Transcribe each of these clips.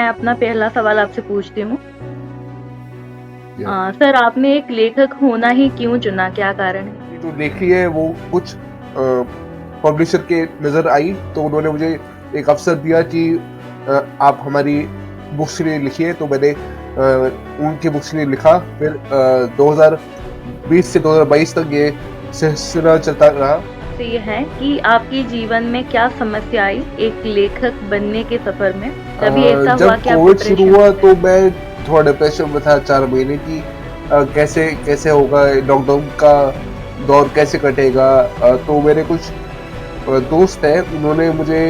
मैं अपना पहला सवाल आपसे पूछती हूँ। या सर आपने एक लेखक होना ही क्यों चुना? क्या कारण है? ये जो लेखी है वो कुछ पब्लिशर के नज़र आई तो उन्होंने मुझे एक अवसर दिया कि आप हमारी बुक्स के लिए लिखिए तो मैंने उनकी बुक्स के लिए लिखा। फिर 2020 से 2022 तक ये सिलसिला चलता रहा। आपसे ये है कि आपके जीवन में क्या समस्या आई एक लेखक बनने के सफ़र में? कभी ऐसा हुआ जब कि आप कोविड शुरू डिप्रेशन हुआ में तो गए? मैं थोड़ा डिप्रेशन में था 4 महीने की कैसे कैसे होगा लॉकडाउन का दौर कैसे कटेगा। तो मेरे कुछ दोस्त हैं उन्होंने मुझे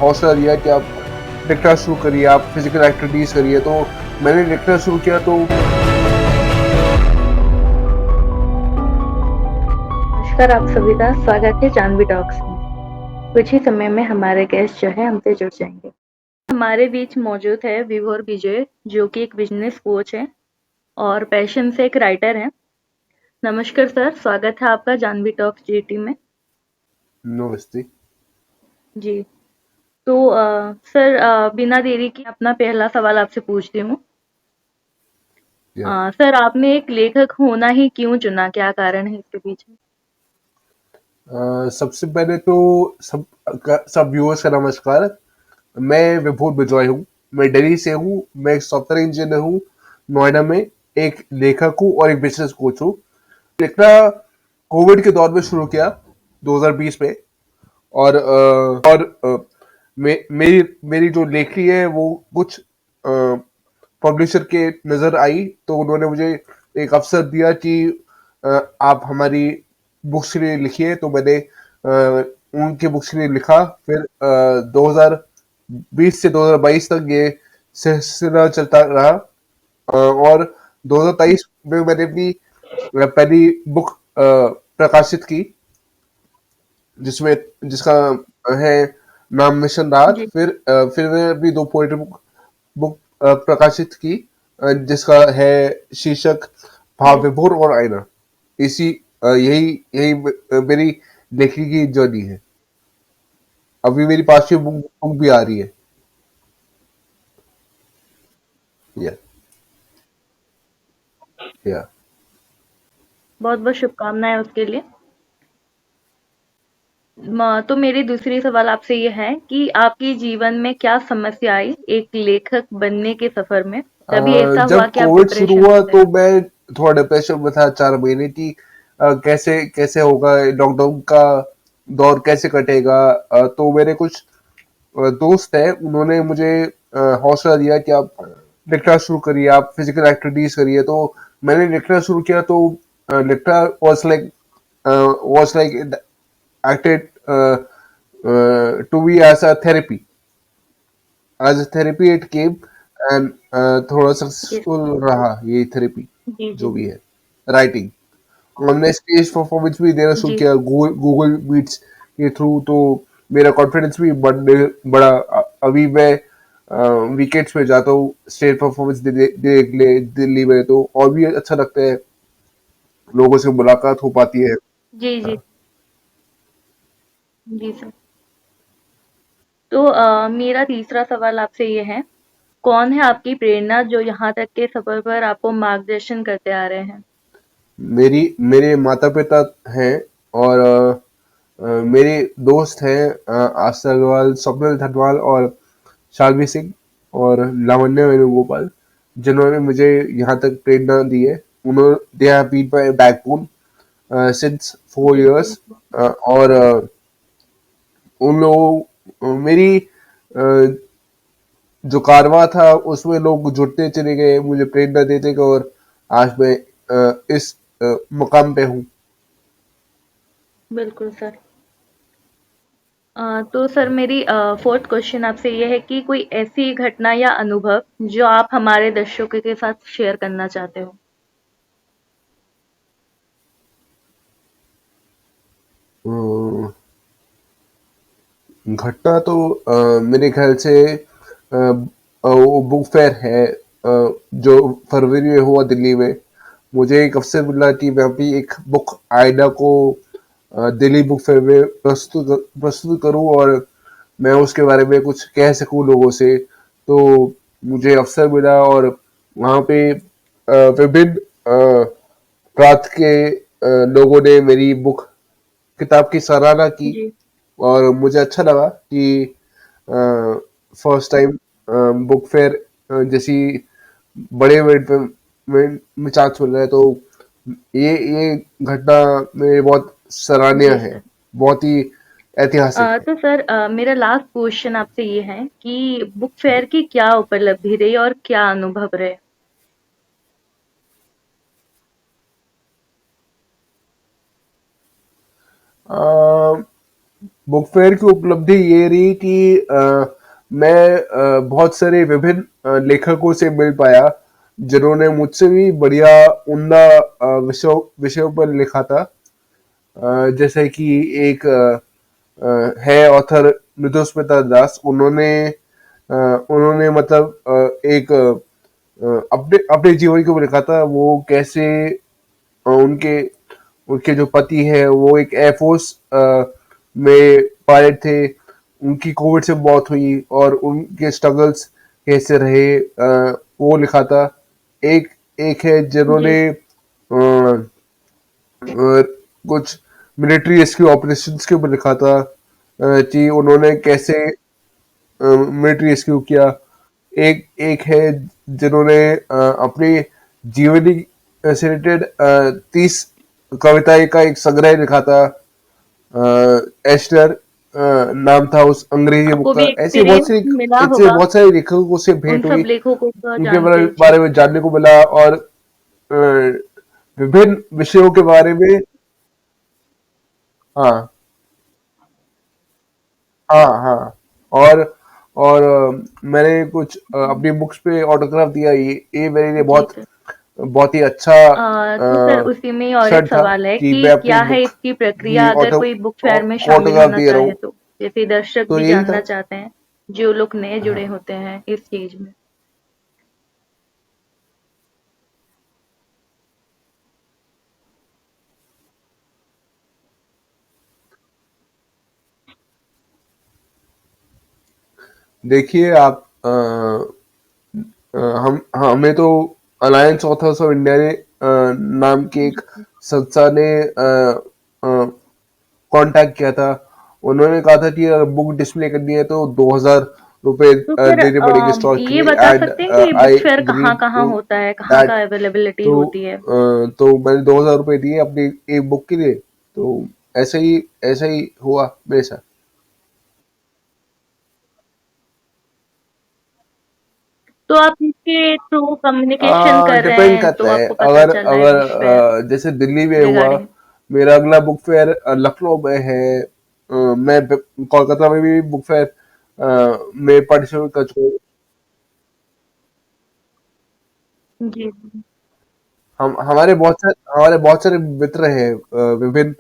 हौसला दिया कि आप लिखना शुरू करिए, आप फिजिकल एक्टिविटीज़ करिए। तो मैंने लिखना शुरू किया तो नमस्कार आप सभी का स्वागत है जानवी टॉक्स में। कुछ ही समय में हमारे गेस्ट जो है हमसे जुड़ जाएंगे। हमारे बीच मौजूद है विभोर विजय जो कि एक बिजनेस कोच है और पैशन से एक राइटर है। नमस्कार सर, स्वागत है आपका जानवी टॉक्स जीटी में। नमस्ते। जी, तो सर बिना देरी के अपना पहला सवाल आपसे पूछती हूँ। या सर आपने एक लेखक होना ही क्यों चुना? क्या कारण है इसके पीछे? सबसे पहले तो सब व्यूअर्स का नमस्कार। मैं विभोर बिजॉय हूँ। मैं दिल्ली से हूँ। मैं एक सॉफ्टवेयर इंजीनियर हूँ नोएडा में। एक लेखक हूँ और एक बिजनेस कोच हूँ। लिखना कोविड के दौर में शुरू किया 2020 में। और मेरी मेरी जो लेखी है वो कुछ पब्लिशर के नज़र आई तो उन्होंने मुझे एक अवसर दिया कि आप हमारी बुक्स के लिए लिखिए तो मैंने उनकी बुक्स के लिए लिखा। फिर 2020 से 2022 तक ये सिलसिला चलता रहा। और 2023 में मैंने अपनी पहली बुक प्रकाशित की जिसमें जिसका है नाम मिशन राहत। जी। फिर मैंने अपनी 2 पोएट्री बुक बुक प्रकाशित की जिसका है शीर्षक भाव जी। विभोर और आईना। इसी यही यही मेरी लेखनी की जर्नी है। अभी मेरी 5वीं बुक भी आ रही है। या या बहुत-बहुत शुभकामनाएँ उसके लिए। तो मेरी दूसरी सवाल आपसे ये है कि आपके जीवन में क्या समस्या आई एक लेखक बनने के सफ़र में? कभी ऐसा हुआ जब कि आप कोविड शुरू डिप्रेशन हुआ में तो गए? मैं थोड़ा डिप्रेशन में था 4 महीने की कैसे कैसे होगा लॉकडाउन का दौर कैसे कटेगा। तो मेरे कुछ दोस्त हैं उन्होंने मुझे हौसला दिया कि आप लिखना शुरू करिए, आप फिजिकल एक्टिविटीज़ करिए। तो मैंने लिखना शुरू किया तो लिखना was like acted to be as a therapy. As a therapy it came and थोड़ा जी, सक्सेसफुल रहा ये थेरेपी जी, जो जी। भी है राइटिंग। हमने स्टेज परफॉर्मेंस भी देना शुरू जी, किया गूगल मीट्स के थ्रू। तो मेरा कॉन्फिडेंस भी बढ़ा। अभी मैं वीकेंड्स में जाता हूँ स्टेज परफॉर्मेंस देने देने के लिए दिल्ली में। तो और भी अच्छा लगता है, लोगों से मुलाकात हो पाती है। जी, जी, हाँ। जी सर। तो मेरा तीसरा सवाल आपसे ये है, कौन है आपकी प्रेरणा जो यहाँ तक के सफ़र पर आपको मार्गदर्शन करते आ रहे हैं? मेरे माता पिता हैं और मेरे दोस्त हैं आस्था अग्रवाल, स्वप्निल धनवाल और शालवी सिंह और लावण्य वेणुगोपाल जिन्होंने मुझे यहाँ तक प्रेरणा दी है। उन्होंने they have been my backbone since 4 बिल्कुल। इयर्स। और उन लोगों मेरी जो कारवां था उसमें लोग जुड़ते चले गए, मुझे प्रेरणा देते गए और आज मैं इस मुकाम पे हूँ। बिल्कुल सर। तो सर मेरी 4th क्वेश्चन आपसे ये है कि कोई ऐसी घटना या अनुभव जो आप हमारे दर्शकों के साथ शेयर करना चाहते हो? घटना तो मेरे ख्याल से वो बुक फेयर है जो फरवरी में हुआ दिल्ली में। मुझे एक अवसर मिला कि मैं अपनी एक बुक आईना को दिल्ली बुक फेयर में प्रस्तुत करूं और मैं उसके बारे में कुछ कह सकूं लोगों से। तो मुझे अवसर मिला और वहाँ पे विभिन्न प्रांत के लोगों ने मेरी किताब की सराहना की जी। और मुझे अच्छा लगा कि फर्स्ट टाइम बुक फेयर जैसी बड़े इवेंट में चांस मिल रहा है, तो ये घटना मेरे बहुत सराहनीय जी है, सर। बहुत ही ऐतिहासिक है। तो सर मेरा लास्ट क्वेश्चन आपसे ये है कि बुक फेयर की क्या उपलब्धि रही और क्या अनुभव रहे? बुक फेयर की उपलब्धि ये रही कि मैं बहुत सारे विभिन्न लेखकों से मिल पाया जिन्होंने मुझसे भी बढ़िया उम्दा विषयों पर लिखा था। जैसे कि एक है ऑथर मृदुस्मिता दास, उन्होंने मतलब एक अपने अपने जीवन के ऊपर लिखा था। वो कैसे उनके उनके जो पति है वो एक एयरफोर्स में पायलट थे, उनकी कोविड से मौत हुई और उनके स्ट्रगल्स कैसे रहे, वो लिखा था। एक एक है जी जिन्होंने सर। कुछ मिलिट्री रेस्क्यू ऑपरेशंस के ऊपर लिखा था, कि उन्होंने कैसे मिलिट्री रेस्क्यू किया। एक एक है जिन्होंने अपनी जीवनी से रिलेटेड 30 कविताएं का एक संग्रह लिखा था। एस्टर नाम था उस अंग्रेजी बुक आपको का। भी एक्सपीरियंस मिला ऐसे होगा बहुत सारे लेखकों से उन भेंट हुई, सब लेखकों को उनके जान के। जी। बारे में जानने को मिला और विभिन्न विषयों के बारे में। हाँ, हाँ, हाँ। और मैंने कुछ अपनी बुक्स पे ऑटोग्राफ दिया। ये मेरे लिए जी सर। बहुत ही अच्छा तो सर उसी में और एक क्षण था सवाल है कि कि मैं अपनी क्या है बुक इसकी की प्रक्रिया अगर कोई बुक फेयर में को शामिल ऑटोग्राफ होना दे रहा चाहे हूँ। तो? जैसे दर्शक तो भी यही जानना था। चाहते हैं, जो लोग नए जुड़े हाँ। होते हैं इस चीज में। देखिए आप हमें तो अलायंस ऑथर्स ऑफ इंडिया ने नाम की एक जी। संस्था ने कांटेक्ट किया था। उन्होंने कहा था कि अगर बुक डिस्प्ले करनी है तो 2000 रुपए तो फिर देने पड़ेंगे स्टॉल के ये लिए, बता एंड सकते हैं कि बुक आई फेयर कहाँ एग्रीड कहाँ टू होता है, कहाँ दैट। का अवेलेबिलिटी तो होती है? मैंने 2000 रुपए दिए अपनी एक बुक के लिए। तो ऐसा ही हुआ मेरे साथ। तो आप इसके थ्रू कम्युनिकेशन कर रहे डिपेंड हैं करता तो है। आपको पता अगर चला है अगर बुक फेयर जैसे दिल्ली में हुआ, रिगार्डिंग। मेरा अगला बुक फेयर लखनऊ में है। मैं कोलकाता में भी बुक फेयर में पार्टिसिपेट कर चुका हूँ। जी। हम हमारे बहुत सारे मित्र हैं विभिन्न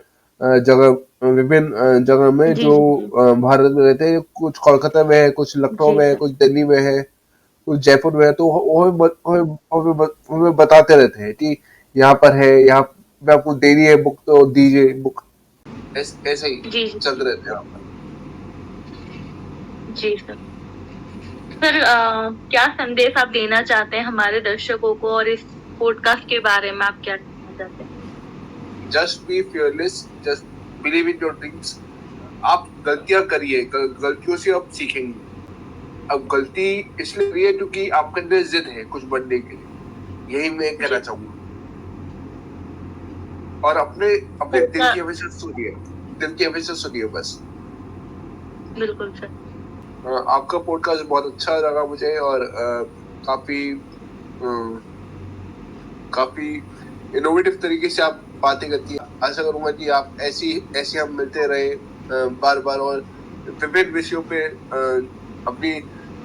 जगह में, जी जो जी जी। भारत में रहते हैं। कुछ कोलकाता में है, कुछ लखनऊ जी में है, सर। कुछ दिल्ली में है, कुछ जयपुर में है। तो वो हमें बताते रहते हैं कि यहाँ पर है, यहाँ पे आपको देनी है बुक तो दीजिए बुक। ऐसे ही जी जी चलते जी। रहते हैं वहाँ पर। जी सर। सर क्या संदेश आप देना चाहते हैं हमारे दर्शकों को और इस पॉडकास्ट के बारे में आप क्या कहना चाहते हैं? Just be fearless, just believe in your dreams. आप गलतियां करिए, गलतियों से आप सीखेंगे। अब गलती इसलिए हुई है क्योंकि आपके अंदर जिद है कुछ बनने के लिए, यही मैं कहना जी। चाहूंगा। और अपने अपने तो दिल की हमेशा सुनिए, दिल की हमेशा सुनिए बस। बिल्कुल सर। आपका पॉडकास्ट बहुत अच्छा लगा मुझे और काफी अ, काफी इनोवेटिव तरीके से आप बातें करती हैं। आशा करूंगा कि आप ऐसी ऐसे हम मिलते रहे बार बार और विभिन्न विषयों पे अपनी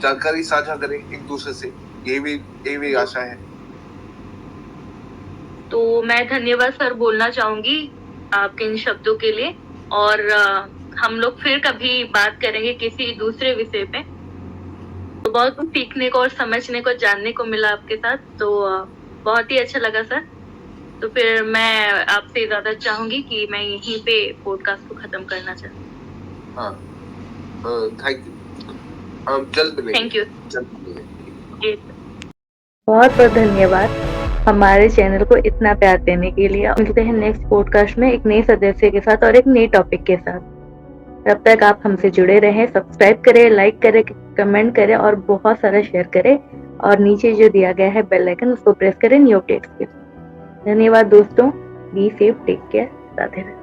जानकारी साझा करें एक दूसरे से। यही भी आशा है। तो मैं धन्यवाद सर बोलना चाहूंगी आपके इन शब्दों के लिए। और हम लोग फिर कभी बात करेंगे किसी दूसरे विषय पे। तो बहुत कुछ सीखने को और समझने को जानने को मिला आपके साथ, तो बहुत ही अच्छा लगा सर। तो फिर मैं आपसे ज्यादा चाहूंगी कि मैं यहीं पे पॉडकास्ट को खत्म करना चाहती हाँ, थैंक यू। हम जल्द हूँ। मिलेंगे। Thank you. जल्द मिलेंगे। बहुत बहुत धन्यवाद हमारे चैनल को इतना प्यार देने के लिए। मिलते हैं नेक्स्ट पॉडकास्ट में एक नए सदस्य के साथ और एक नए टॉपिक के साथ। तब तक आप हमसे जुड़े रहें, सब्सक्राइब करें, लाइक करें, कमेंट करें और बहुत सारा शेयर करें और नीचे जो दिया गया है बेल आइकन उसको प्रेस करें न्यू अपडेट्स के लिए। धन्यवाद दोस्तों, be safe, take care, Radhe Radhe.